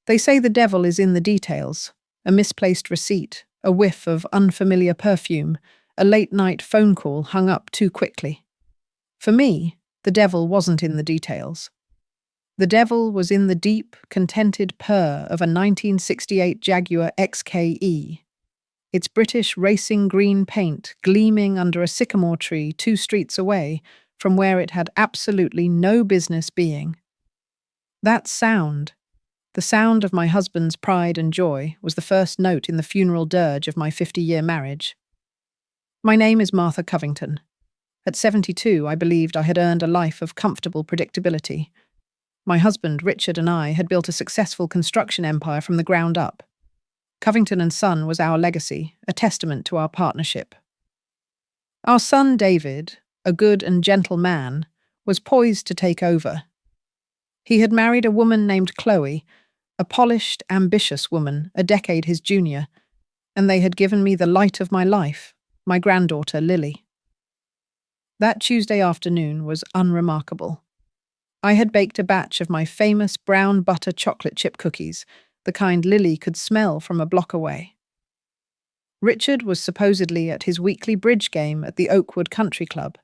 They say the devil is in the details: a misplaced receipt, a whiff of unfamiliar perfume, a late-night phone call hung up too quickly. For me, the devil wasn't in the details. The devil was in the deep, contented purr of a 1968 Jaguar XKE, its British racing green paint gleaming under a sycamore tree 2 streets away from where it had absolutely no business being. That sound, the sound of my husband's pride and joy, was the first note in the funeral dirge of my 50-year marriage. My name is Martha Covington. At 72, I believed I had earned a life of comfortable predictability. My husband, Richard, and I had built a successful construction empire from the ground up. Covington and Son was our legacy, a testament to our partnership. Our son, David, a good and gentle man, was poised to take over. He had married a woman named Chloe, a polished, ambitious woman, a decade his junior, and they had given me the light of my life, my granddaughter, Lily. That Tuesday afternoon was unremarkable. I had baked a batch of my famous brown butter chocolate chip cookies, the kind Lily could smell from a block away. Richard was supposedly at his weekly bridge game at the Oakwood Country Club,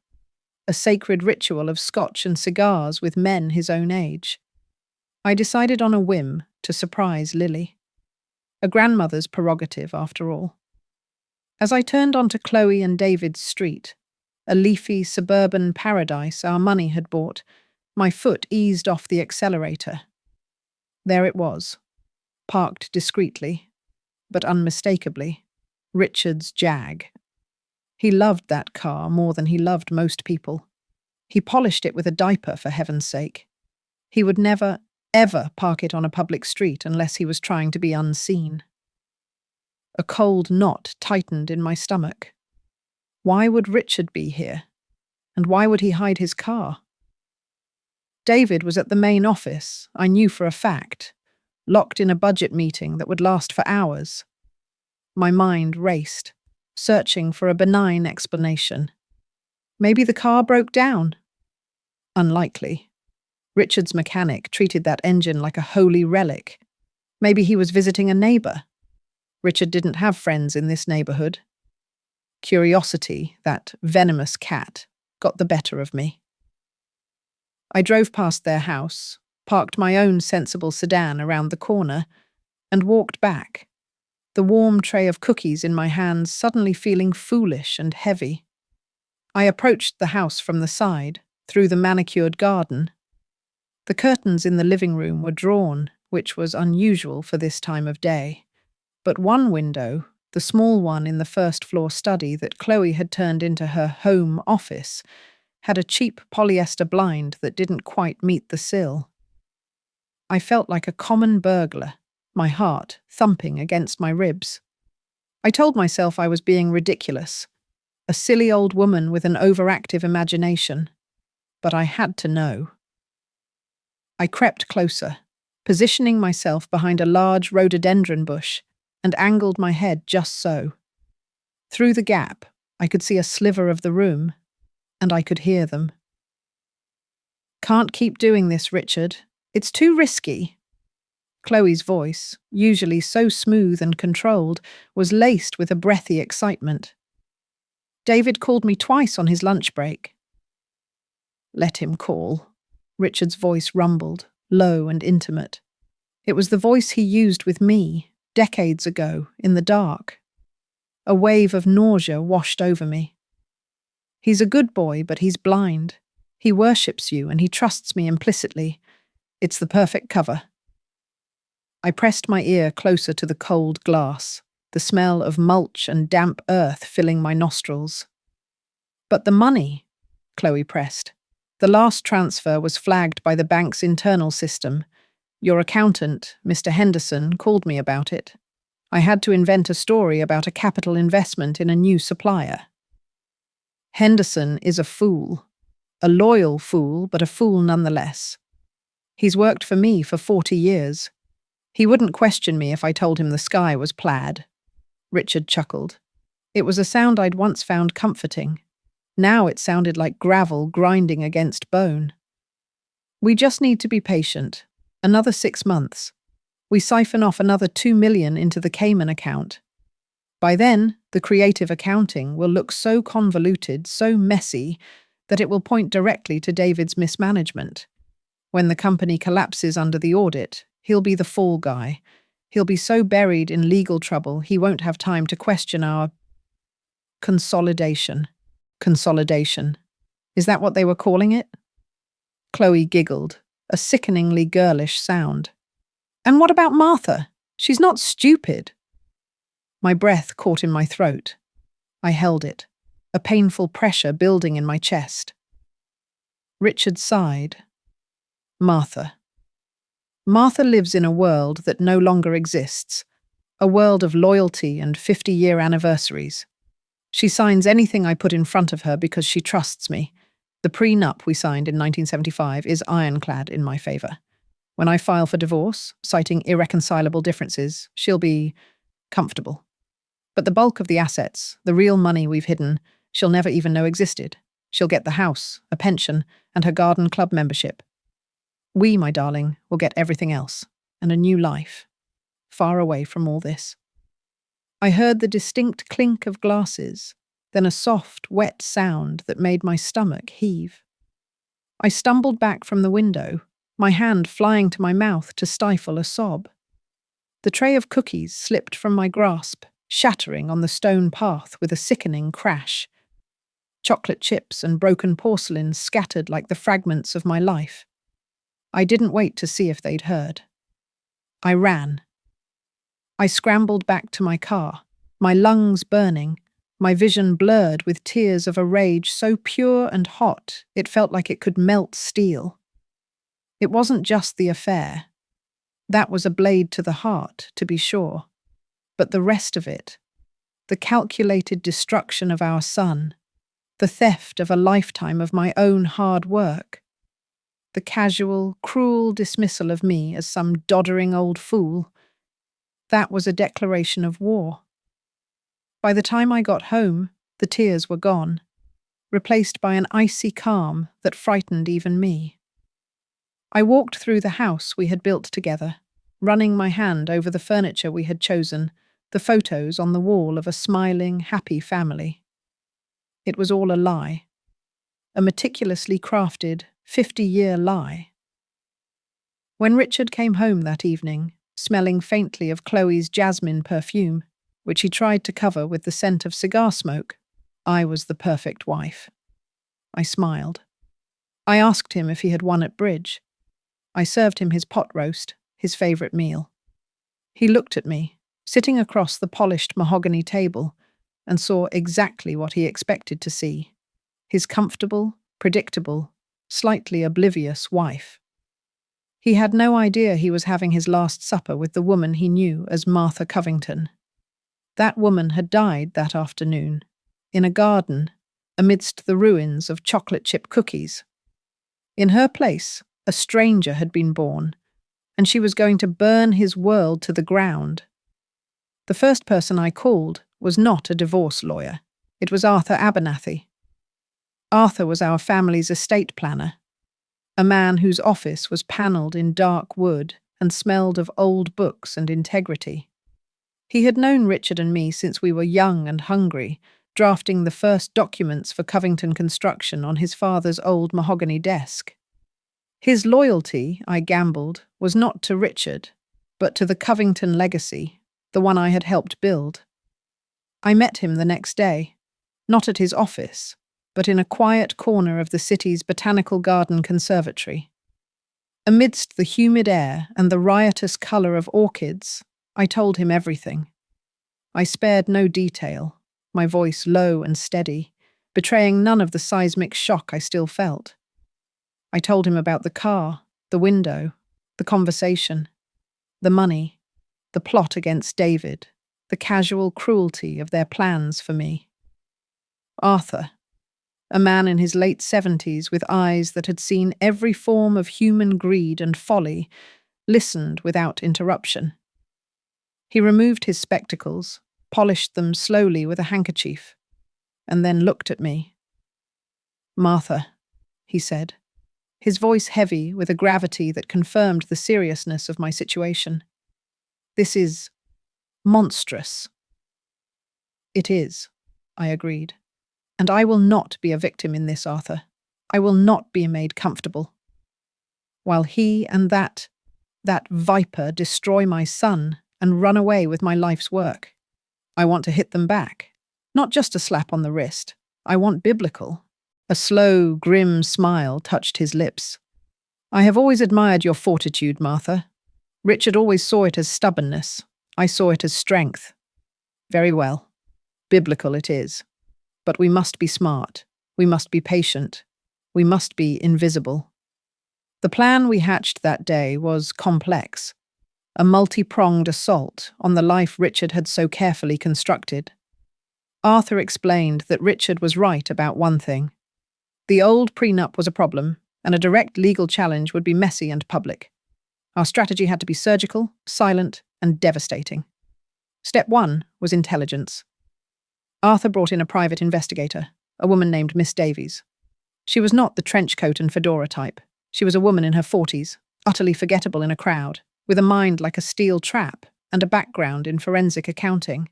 a sacred ritual of scotch and cigars with men his own age. I decided on a whim to surprise Lily. A grandmother's prerogative, after all. As I turned onto Chloe and David's street, a leafy suburban paradise our money had bought, my foot eased off the accelerator. There it was, parked discreetly, but unmistakably, Richard's Jag. He loved that car more than he loved most people. He polished it with a diaper, for heaven's sake. He would never, ever park it on a public street unless he was trying to be unseen. A cold knot tightened in my stomach. Why would Richard be here? And why would he hide his car? David was at the main office, I knew for a fact, locked in a budget meeting that would last for hours. My mind raced, searching for a benign explanation. Maybe the car broke down. Unlikely. Richard's mechanic treated that engine like a holy relic. Maybe he was visiting a neighbor. Richard didn't have friends in this neighborhood. Curiosity, that venomous cat, got the better of me. I drove past their house, parked my own sensible sedan around the corner, and walked back, the warm tray of cookies in my hands suddenly feeling foolish and heavy. I approached the house from the side, through the manicured garden. The curtains in the living room were drawn, which was unusual for this time of day. But one window, the small one in the first-floor study that Chloe had turned into her home office, had a cheap polyester blind that didn't quite meet the sill. I felt like a common burglar, my heart thumping against my ribs. I told myself I was being ridiculous, a silly old woman with an overactive imagination, but I had to know. I crept closer, positioning myself behind a large rhododendron bush, and angled my head just so. Through the gap, I could see a sliver of the room, and I could hear them. "Can't keep doing this, Richard. It's too risky." Chloe's voice, usually so smooth and controlled, was laced with a breathy excitement. "David called me twice on his lunch break." "Let him call." Richard's voice rumbled, low and intimate. It was the voice he used with me, decades ago, in the dark. A wave of nausea washed over me. "He's a good boy, but he's blind. He worships you and he trusts me implicitly. It's the perfect cover." I pressed my ear closer to the cold glass, the smell of mulch and damp earth filling my nostrils. "But the money," Chloe pressed. "The last transfer was flagged by the bank's internal system. Your accountant, Mr. Henderson, called me about it. I had to invent a story about a capital investment in a new supplier." Henderson is a fool. A loyal fool, but a fool nonetheless. He's worked for me for 40 years. He wouldn't question me if I told him the sky was plaid. Richard chuckled. It was a sound I'd once found comforting. Now it sounded like gravel grinding against bone. "We just need to be patient. Another 6 months. We siphon off another 2 million into the Cayman account. By then, the creative accounting will look so convoluted, so messy, that it will point directly to David's mismanagement. When the company collapses under the audit, he'll be the fall guy. He'll be so buried in legal trouble he won't have time to question our consolidation. Consolidation. Is that what they were calling it? Chloe giggled, a sickeningly girlish sound. And what about Martha? She's not stupid. My breath caught in my throat. I held it, a painful pressure building in my chest. Richard sighed. Martha. Martha lives in a world that no longer exists, a world of loyalty and 50-year anniversaries. She signs anything I put in front of her because she trusts me. The prenup we signed in 1975 is ironclad in my favor. When I file for divorce, citing irreconcilable differences, she'll be comfortable. But the bulk of the assets, the real money we've hidden, she'll never even know existed. She'll get the house, a pension, and her garden club membership. We, my darling, will get everything else, and a new life, far away from all this. I heard the distinct clink of glasses, then a soft, wet sound that made my stomach heave. I stumbled back from the window, my hand flying to my mouth to stifle a sob. The tray of cookies slipped from my grasp, shattering on the stone path with a sickening crash. Chocolate chips and broken porcelain scattered like the fragments of my life. I didn't wait to see if they'd heard. I ran. I scrambled back to my car, my lungs burning, my vision blurred with tears of a rage so pure and hot it felt like it could melt steel. It wasn't just the affair. That was a blade to the heart, to be sure. But the rest of it, the calculated destruction of our son, the theft of a lifetime of my own hard work, the casual, cruel dismissal of me as some doddering old fool, that was a declaration of war. By the time I got home, the tears were gone, replaced by an icy calm that frightened even me. I walked through the house we had built together, running my hand over the furniture we had chosen, the photos on the wall of a smiling, happy family. It was all a lie. A meticulously crafted, 50-year lie. When Richard came home that evening, smelling faintly of Chloe's jasmine perfume, which he tried to cover with the scent of cigar smoke, I was the perfect wife. I smiled. I asked him if he had won at bridge. I served him his pot roast, his favourite meal. He looked at me, sitting across the polished mahogany table, and saw exactly what he expected to see. His comfortable, predictable, slightly oblivious wife. He had no idea he was having his last supper with the woman he knew as Martha Covington. That woman had died that afternoon, in a garden, amidst the ruins of chocolate chip cookies. In her place, a stranger had been born, and she was going to burn his world to the ground. The first person I called was not a divorce lawyer. It was Arthur Abernathy. Arthur was our family's estate planner, a man whose office was panelled in dark wood and smelled of old books and integrity. He had known Richard and me since we were young and hungry, drafting the first documents for Covington Construction on his father's old mahogany desk. His loyalty, I gambled, was not to Richard, but to the Covington legacy, the one I had helped build. I met him the next day, not at his office, but in a quiet corner of the city's botanical garden conservatory. Amidst the humid air and the riotous colour of orchids, I told him everything. I spared no detail, my voice low and steady, betraying none of the seismic shock I still felt. I told him about the car, the window, the conversation, the money, the plot against David, the casual cruelty of their plans for me. Arthur, a man in his late 70s with eyes that had seen every form of human greed and folly, listened without interruption. He removed his spectacles, polished them slowly with a handkerchief, and then looked at me. "Martha," he said, his voice heavy with a gravity that confirmed the seriousness of my situation. This is monstrous. It is, I agreed. And I will not be a victim in this, Arthur. I will not be made comfortable. While he and that viper destroy my son and run away with my life's work. I want to hit them back. Not just a slap on the wrist. I want biblical. A slow, grim smile touched his lips. I have always admired your fortitude, Martha. Richard always saw it as stubbornness. I saw it as strength. Very well. Biblical it is. But we must be smart. We must be patient. We must be invisible. The plan we hatched that day was complex, a multi-pronged assault on the life Richard had so carefully constructed. Arthur explained that Richard was right about one thing. The old prenup was a problem, and a direct legal challenge would be messy and public. Our strategy had to be surgical, silent, and devastating. Step 1 was intelligence. Arthur brought in a private investigator, a woman named Miss Davies. She was not the trench coat and fedora type. She was a woman in her 40s, utterly forgettable in a crowd, with a mind like a steel trap and a background in forensic accounting.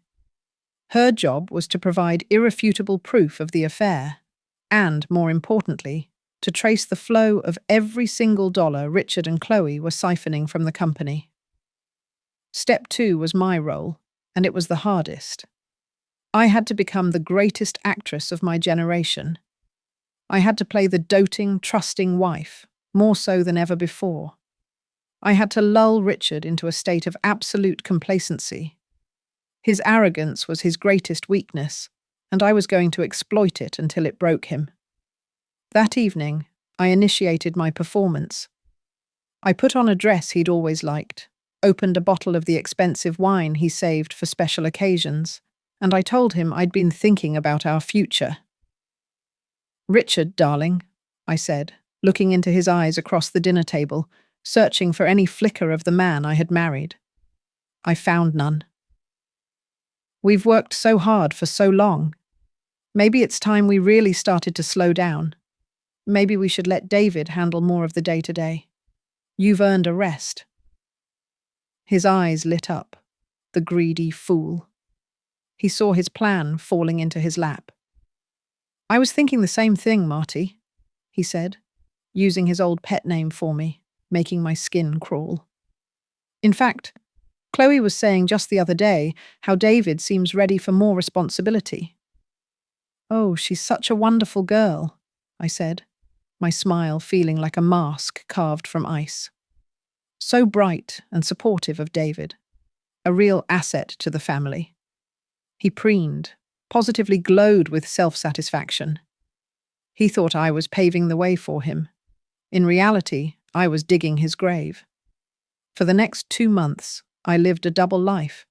Her job was to provide irrefutable proof of the affair, and, more importantly, to trace the flow of every single dollar Richard and Chloe were siphoning from the company. Step 2 was my role, and it was the hardest. I had to become the greatest actress of my generation. I had to play the doting, trusting wife, more so than ever before. I had to lull Richard into a state of absolute complacency. His arrogance was his greatest weakness, and I was going to exploit it until it broke him. That evening, I initiated my performance. I put on a dress he'd always liked, opened a bottle of the expensive wine he saved for special occasions, and I told him I'd been thinking about our future. "Richard, darling," I said, looking into his eyes across the dinner table, searching for any flicker of the man I had married. I found none. "We've worked so hard for so long. Maybe it's time we really started to slow down. Maybe we should let David handle more of the day-to-day. You've earned a rest." His eyes lit up. The greedy fool. He saw his plan falling into his lap. "I was thinking the same thing, Marty," he said, using his old pet name for me, making my skin crawl. "In fact, Chloe was saying just the other day how David seems ready for more responsibility." "Oh, she's such a wonderful girl," I said, my smile feeling like a mask carved from ice. So bright and supportive of David, a real asset to the family. He preened, positively glowed with self-satisfaction. He thought I was paving the way for him. In reality, I was digging his grave. For the next 2 months, I lived a double life.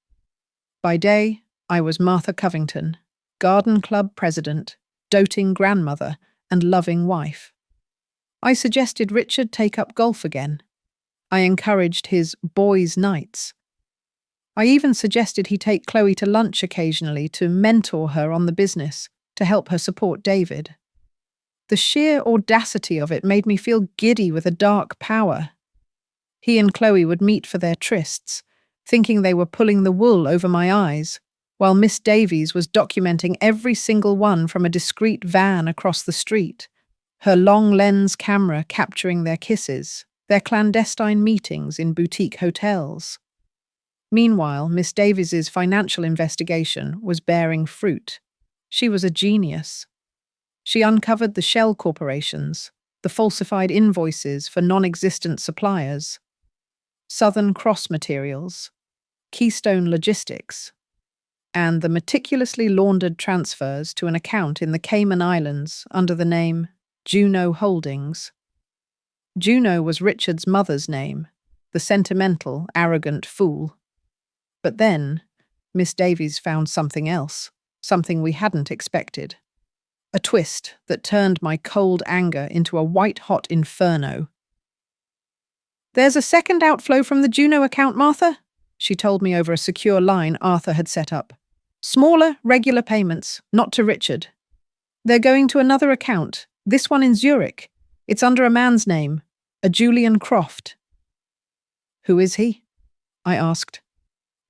By day, I was Martha Covington, garden club president, doting grandmother, and loving wife. I suggested Richard take up golf again. I encouraged his boys' nights. I even suggested he take Chloe to lunch occasionally to mentor her on the business, to help her support David. The sheer audacity of it made me feel giddy with a dark power. He and Chloe would meet for their trysts, thinking they were pulling the wool over my eyes, while Miss Davies was documenting every single one from a discreet van across the street, her long-lens camera capturing their kisses, their clandestine meetings in boutique hotels. Meanwhile, Miss Davies's financial investigation was bearing fruit. She was a genius. She uncovered the shell corporations, the falsified invoices for non-existent suppliers, Southern Cross Materials, Keystone Logistics, and the meticulously laundered transfers to an account in the Cayman Islands under the name Juno Holdings. Juno was Richard's mother's name, the sentimental, arrogant fool. But then, Miss Davies found something else, something we hadn't expected. A twist that turned my cold anger into a white-hot inferno. "There's a second outflow from the Juno account, Martha," she told me over a secure line Arthur had set up. "Smaller, regular payments, not to Richard. They're going to another account, this one in Zurich. It's under a man's name, a Julian Croft." "Who is he?" I asked.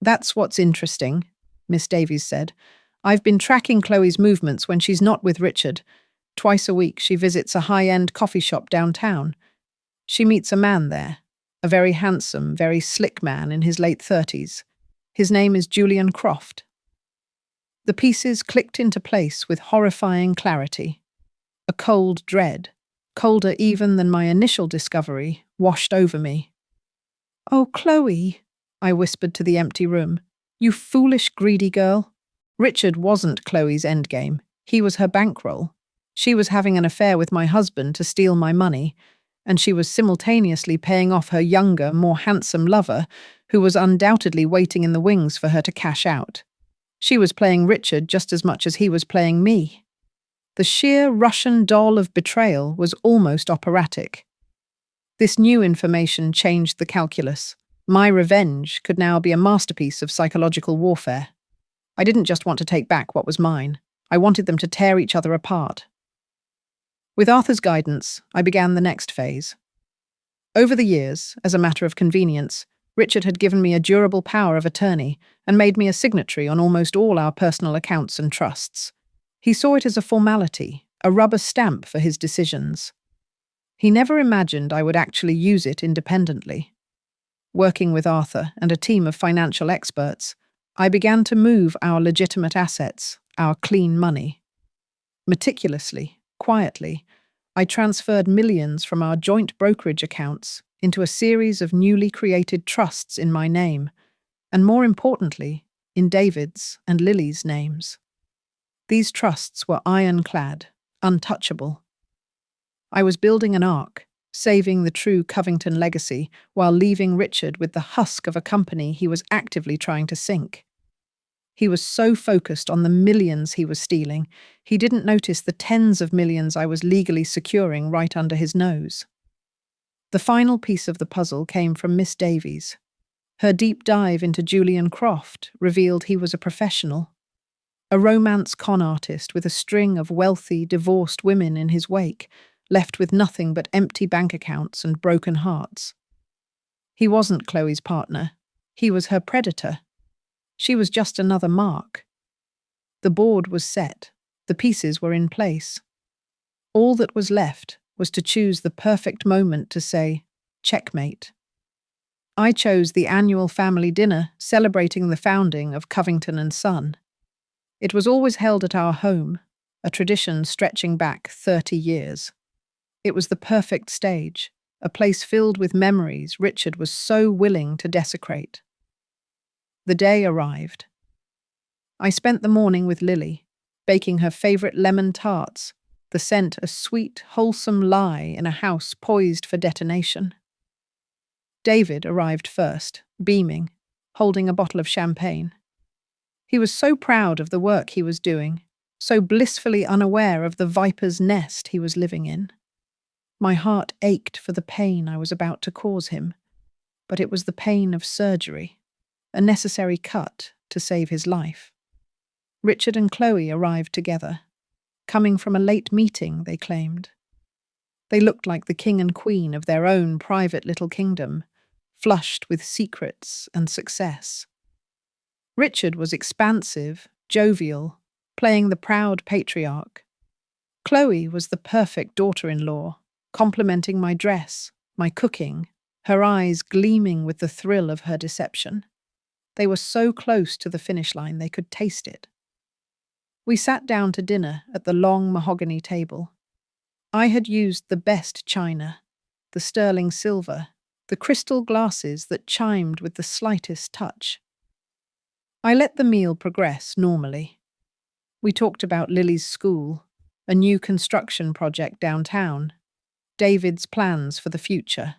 That's what's interesting, Miss Davies said. I've been tracking Chloe's movements when she's not with Richard. Twice a week, she visits a high-end coffee shop downtown. She meets a man there, a very handsome, very slick man in his late 30s. His name is Julian Croft. The pieces clicked into place with horrifying clarity. A cold dread, colder even than my initial discovery, washed over me. "Oh, Chloe," I whispered to the empty room. "You foolish, greedy girl." Richard wasn't Chloe's endgame. He was her bankroll. She was having an affair with my husband to steal my money, and she was simultaneously paying off her younger, more handsome lover, who was undoubtedly waiting in the wings for her to cash out. She was playing Richard just as much as he was playing me. The sheer Russian doll of betrayal was almost operatic. This new information changed the calculus. My revenge could now be a masterpiece of psychological warfare. I didn't just want to take back what was mine. I wanted them to tear each other apart. With Arthur's guidance, I began the next phase. Over the years, as a matter of convenience, Richard had given me a durable power of attorney and made me a signatory on almost all our personal accounts and trusts. He saw it as a formality, a rubber stamp for his decisions. He never imagined I would actually use it independently. Working with Arthur and a team of financial experts, I began to move our legitimate assets, our clean money. Meticulously, quietly, I transferred millions from our joint brokerage accounts into a series of newly created trusts in my name, and more importantly, in David's and Lily's names. These trusts were ironclad, untouchable. I was building an ark, saving the true Covington legacy while leaving Richard with the husk of a company he was actively trying to sink. He was so focused on the millions he was stealing, he didn't notice the tens of millions I was legally securing right under his nose. The final piece of the puzzle came from Miss Davies. Her deep dive into Julian Croft revealed he was a professional, a romance con artist with a string of wealthy, divorced women in his wake, left with nothing but empty bank accounts and broken hearts. He wasn't Chloe's partner. He was her predator. She was just another mark. The board was set. The pieces were in place. All that was left was to choose the perfect moment to say, checkmate. I chose the annual family dinner celebrating the founding of Covington and Son. It was always held at our home, a tradition stretching back 30 years. It was the perfect stage, a place filled with memories Richard was so willing to desecrate. The day arrived. I spent the morning with Lily, baking her favorite lemon tarts, the scent a sweet, wholesome lie in a house poised for detonation. David arrived first, beaming, holding a bottle of champagne. He was so proud of the work he was doing, so blissfully unaware of the viper's nest he was living in. My heart ached for the pain I was about to cause him, but it was the pain of surgery, a necessary cut to save his life. Richard and Chloe arrived together, coming from a late meeting, they claimed. They looked like the king and queen of their own private little kingdom, flushed with secrets and success. Richard was expansive, jovial, playing the proud patriarch. Chloe was the perfect daughter-in-law, complimenting my dress, my cooking, her eyes gleaming with the thrill of her deception. They were so close to the finish line they could taste it. We sat down to dinner at the long mahogany table. I had used the best china, the sterling silver, the crystal glasses that chimed with the slightest touch. I let the meal progress normally. We talked about Lily's school, a new construction project downtown, David's plans for the future.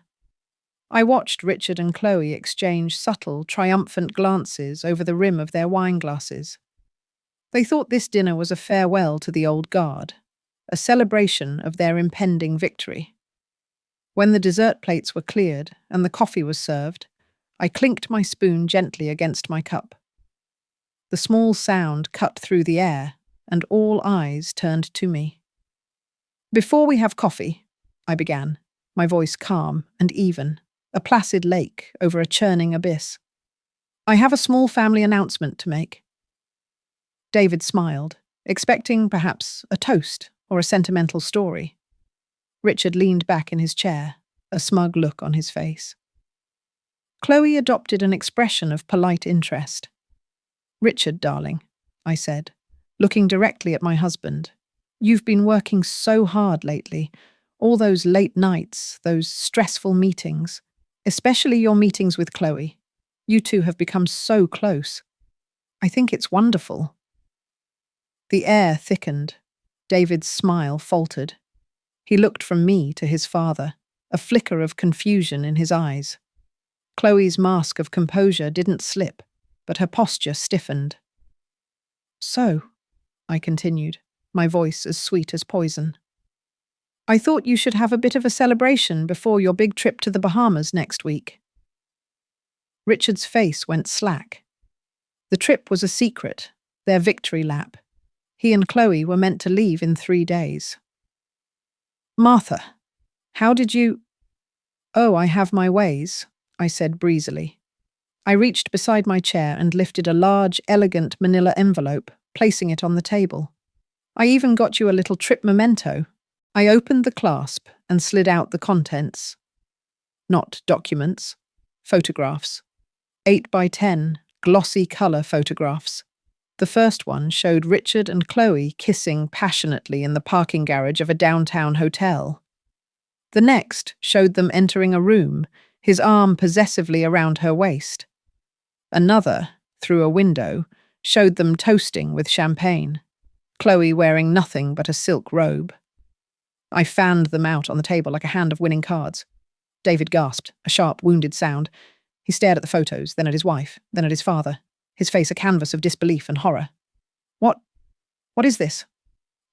I watched Richard and Chloe exchange subtle, triumphant glances over the rim of their wine glasses. They thought this dinner was a farewell to the old guard, a celebration of their impending victory. When the dessert plates were cleared and the coffee was served, I clinked my spoon gently against my cup. The small sound cut through the air, and all eyes turned to me. "Before we have coffee," I began, my voice calm and even, a placid lake over a churning abyss. I have a small family announcement to make. David smiled, expecting perhaps a toast or a sentimental story. Richard leaned back in his chair, a smug look on his face. Chloe adopted an expression of polite interest. "Richard, darling," I said, looking directly at my husband, "you've been working so hard lately. All those late nights, those stressful meetings, especially your meetings with Chloe. You two have become so close. I think it's wonderful." The air thickened. David's smile faltered. He looked from me to his father, a flicker of confusion in his eyes. Chloe's mask of composure didn't slip, but her posture stiffened. "So," I continued, my voice as sweet as poison, "I thought you should have a bit of a celebration before your big trip to the Bahamas next week." Richard's face went slack. The trip was a secret, their victory lap. He and Chloe were meant to leave in 3 days. "Martha, how did you—" "Oh, I have my ways," I said breezily. I reached beside my chair and lifted a large, elegant manila envelope, placing it on the table. "I even got you a little trip memento." I opened the clasp and slid out the contents. Not documents, photographs. 8 by 10, glossy colour photographs. The first one showed Richard and Chloe kissing passionately in the parking garage of a downtown hotel. The next showed them entering a room, his arm possessively around her waist. Another, through a window, showed them toasting with champagne, Chloe wearing nothing but a silk robe. I fanned them out on the table like a hand of winning cards. David gasped, a sharp, wounded sound. He stared at the photos, then at his wife, then at his father, his face a canvas of disbelief and horror. What is this?"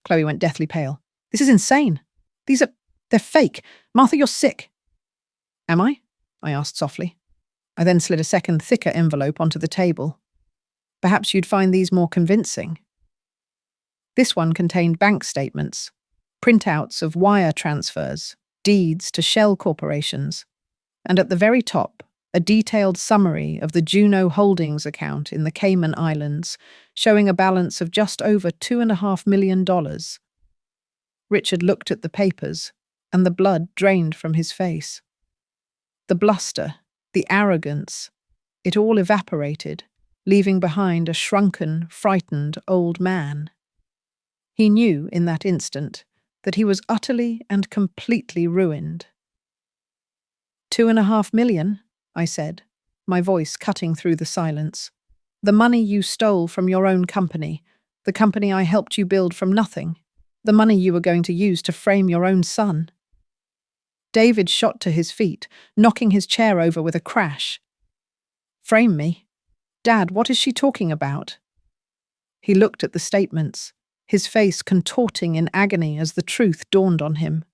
Chloe went deathly pale. "This is insane. They're fake. Martha, you're sick." "Am I?" I asked softly. I then slid a second, thicker envelope onto the table. "Perhaps you'd find these more convincing." This one contained bank statements, printouts of wire transfers, deeds to shell corporations, and at the very top, a detailed summary of the Juno Holdings account in the Cayman Islands, showing a balance of just over $2.5 million. Richard looked at the papers, and the blood drained from his face. The bluster, the arrogance, it all evaporated, leaving behind a shrunken, frightened old man. He knew in that instant that he was utterly and completely ruined. $2.5 million, I said, my voice cutting through the silence. "The money you stole from your own company, the company I helped you build from nothing, the money you were going to use to frame your own son." David shot to his feet, knocking his chair over with a crash. "Frame me? Dad, what is she talking about?" He looked at the statements, his face contorting in agony as the truth dawned on him.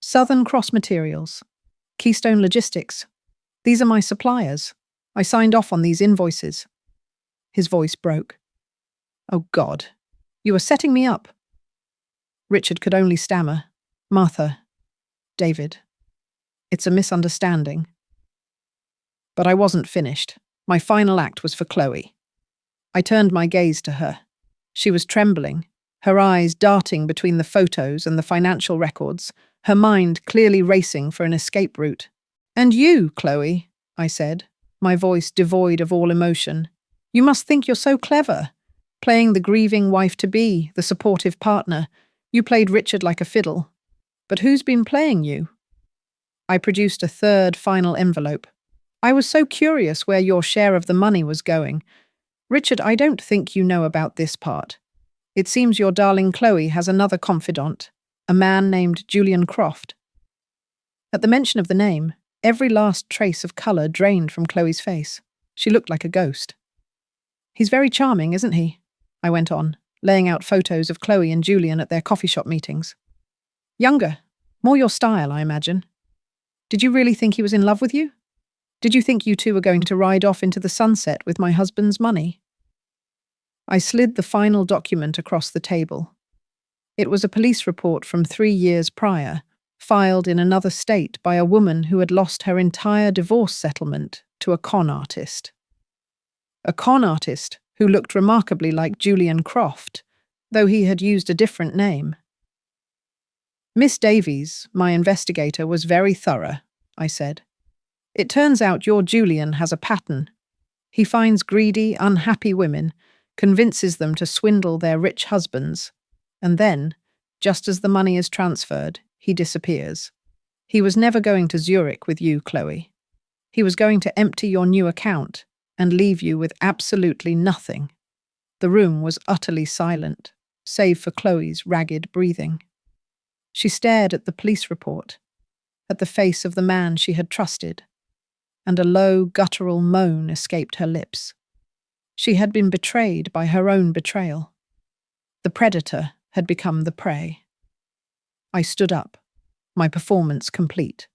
"Southern Cross Materials, Keystone Logistics. These are my suppliers. I signed off on these invoices." His voice broke. "Oh God, you are setting me up." Richard could only stammer, "Martha, David, it's a misunderstanding." But I wasn't finished. My final act was for Chloe. I turned my gaze to her. She was trembling, her eyes darting between the photos and the financial records, her mind clearly racing for an escape route. "And you, Chloe," I said, my voice devoid of all emotion. "You must think you're so clever. Playing the grieving wife-to-be, the supportive partner. You played Richard like a fiddle. But who's been playing you?" I produced a third, final envelope. "I was so curious where your share of the money was going. Richard, I don't think you know about this part. It seems your darling Chloe has another confidant, a man named Julian Croft." At the mention of the name, every last trace of colour drained from Chloe's face. She looked like a ghost. "He's very charming, isn't he?" I went on, laying out photos of Chloe and Julian at their coffee shop meetings. "Younger, more your style, I imagine. Did you really think he was in love with you? Did you think you two were going to ride off into the sunset with my husband's money?" I slid the final document across the table. It was a police report from 3 years prior, filed in another state by a woman who had lost her entire divorce settlement to a con artist. a con artist who looked remarkably like Julian Croft, though he had used a different name. Miss Davies, my investigator, was very thorough, I said. It turns out your Julian has a pattern. He finds greedy, unhappy women, convinces them to swindle their rich husbands, and then, just as the money is transferred, he disappears. He was never going to Zurich with you, Chloe. He was going to empty your new account and leave you with absolutely nothing. The room was utterly silent, save for Chloe's ragged breathing. She stared at the police report, at the face of the man she had trusted, and a low, guttural moan escaped her lips. She had been betrayed by her own betrayal. The predator had become the prey. I stood up, my performance complete.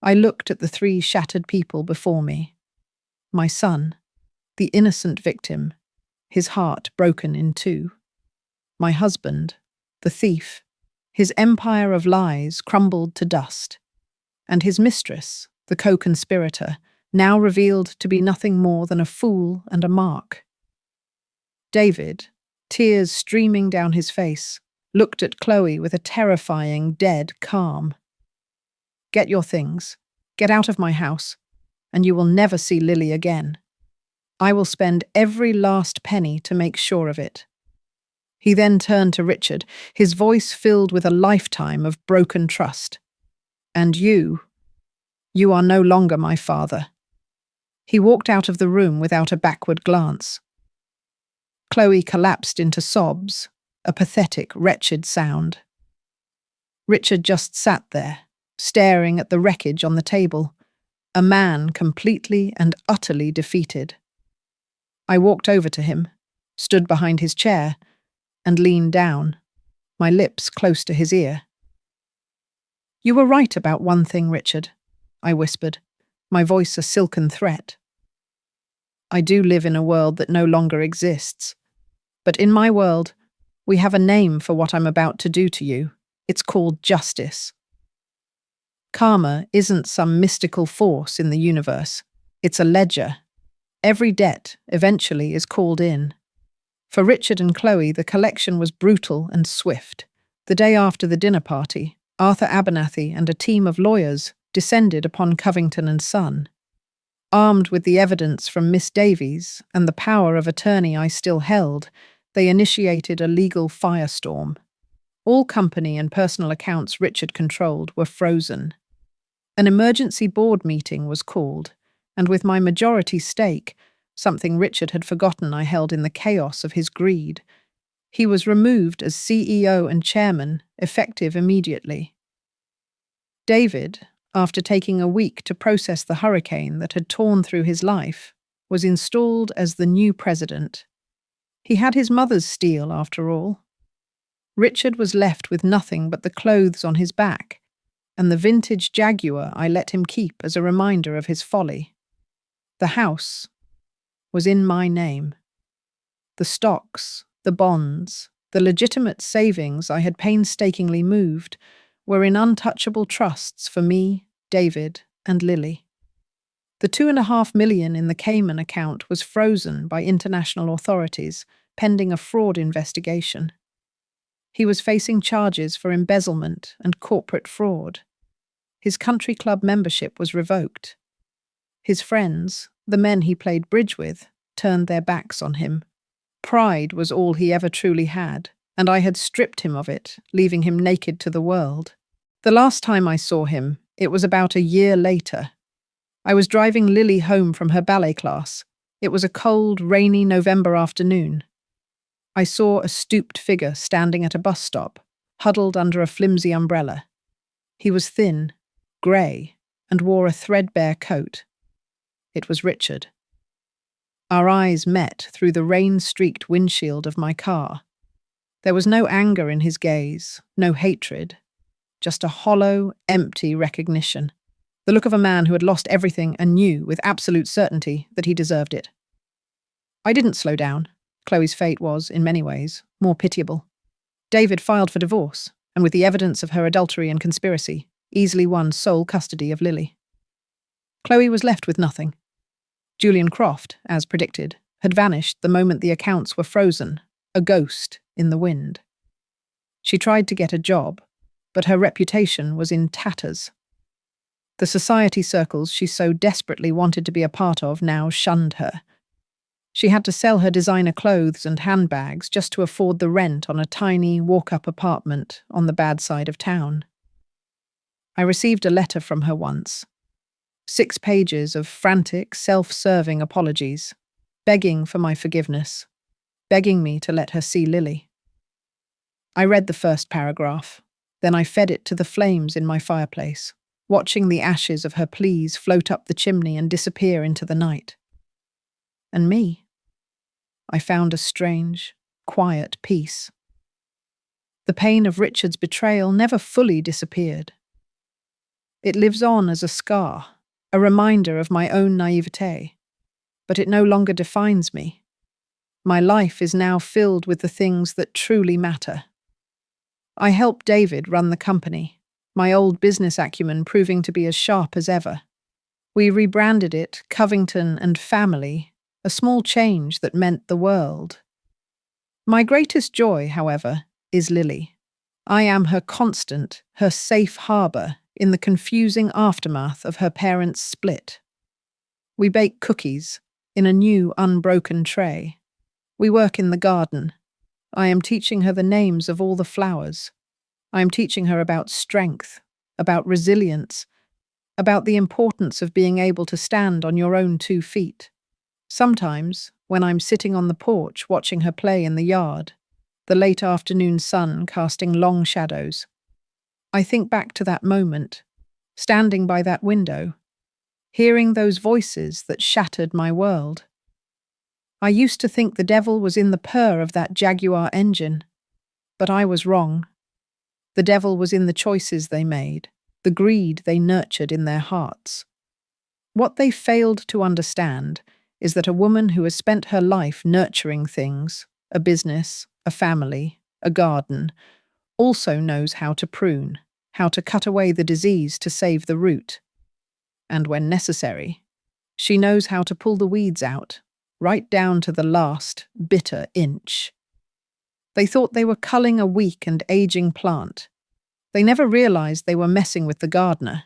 I looked at the three shattered people before me. My son, the innocent victim, his heart broken in two. My husband, the thief, his empire of lies crumbled to dust. And his mistress, the co-conspirator, now revealed to be nothing more than a fool and a mark. David, tears streaming down his face, looked at Chloe with a terrifying, dead calm. Get your things, get out of my house, and you will never see Lily again. I will spend every last penny to make sure of it. He then turned to Richard, his voice filled with a lifetime of broken trust. And you are no longer my father. He walked out of the room without a backward glance. Chloe collapsed into sobs, a pathetic, wretched sound. Richard just sat there, staring at the wreckage on the table, a man completely and utterly defeated. I walked over to him, stood behind his chair, and leaned down, my lips close to his ear. You were right about one thing, Richard, I whispered, my voice a silken threat. I do live in a world that no longer exists, but in my world, we have a name for what I'm about to do to you. It's called justice. Karma isn't some mystical force in the universe. It's a ledger. Every debt eventually is called in. For Richard and Chloe, the collection was brutal and swift. The day after the dinner party, Arthur Abernathy and a team of lawyers descended upon Covington and Son. Armed with the evidence from Miss Davies and the power of attorney I still held, they initiated a legal firestorm. All company and personal accounts Richard controlled were frozen. An emergency board meeting was called, and with my majority stake, something Richard had forgotten I held in the chaos of his greed, he was removed as CEO and chairman, effective immediately. David, after taking a week to process the hurricane that had torn through his life, was installed as the new president. He had his mother's steel, after all. Richard was left with nothing but the clothes on his back, and the vintage Jaguar I let him keep as a reminder of his folly. The house was in my name. The stocks, the bonds, the legitimate savings I had painstakingly moved were in untouchable trusts for me, David, and Lily. The $2.5 million in the Cayman account was frozen by international authorities, pending a fraud investigation. He was facing charges for embezzlement and corporate fraud. His country club membership was revoked. His friends, the men he played bridge with, turned their backs on him. Pride was all he ever truly had, and I had stripped him of it, leaving him naked to the world. The last time I saw him, it was about a year later. I was driving Lily home from her ballet class. It was a cold, rainy November afternoon. I saw a stooped figure standing at a bus stop, huddled under a flimsy umbrella. He was thin, grey, and wore a threadbare coat. It was Richard. Our eyes met through the rain-streaked windshield of my car. There was no anger in his gaze, no hatred, just a hollow, empty recognition. The look of a man who had lost everything and knew with absolute certainty that he deserved it. I didn't slow down. Chloe's fate was, in many ways, more pitiable. David filed for divorce, and with the evidence of her adultery and conspiracy, easily won sole custody of Lily. Chloe was left with nothing. Julian Croft, as predicted, had vanished the moment the accounts were frozen, a ghost in the wind. She tried to get a job, but her reputation was in tatters. The society circles she so desperately wanted to be a part of now shunned her. She had to sell her designer clothes and handbags just to afford the rent on a tiny walk-up apartment on the bad side of town. I received a letter from her once. 6 pages of frantic, self-serving apologies, begging for my forgiveness, begging me to let her see Lily. I read the first paragraph, then I fed it to the flames in my fireplace, watching the ashes of her pleas float up the chimney and disappear into the night. And me? I found a strange, quiet peace. The pain of Richard's betrayal never fully disappeared. It lives on as a scar, a reminder of my own naivete, but it no longer defines me. My life is now filled with the things that truly matter. I helped David run the company, my old business acumen proving to be as sharp as ever. We rebranded it Covington and Family, a small change that meant the world. My greatest joy, however, is Lily. I am her constant, her safe harbour in the confusing aftermath of her parents' split. We bake cookies in a new, unbroken tray. We work in the garden. I am teaching her the names of all the flowers. I am teaching her about strength, about resilience, about the importance of being able to stand on your own 2 feet. Sometimes, when I'm sitting on the porch watching her play in the yard, the late afternoon sun casting long shadows, I think back to that moment, standing by that window, hearing those voices that shattered my world. I used to think the devil was in the purr of that Jaguar engine, but I was wrong. The devil was in the choices they made, the greed they nurtured in their hearts. What they failed to understand is that a woman who has spent her life nurturing things, a business, a family, a garden, also knows how to prune, how to cut away the disease to save the root. And when necessary, she knows how to pull the weeds out, right down to the last, bitter inch. They thought they were culling a weak and aging plant. They never realized they were messing with the gardener.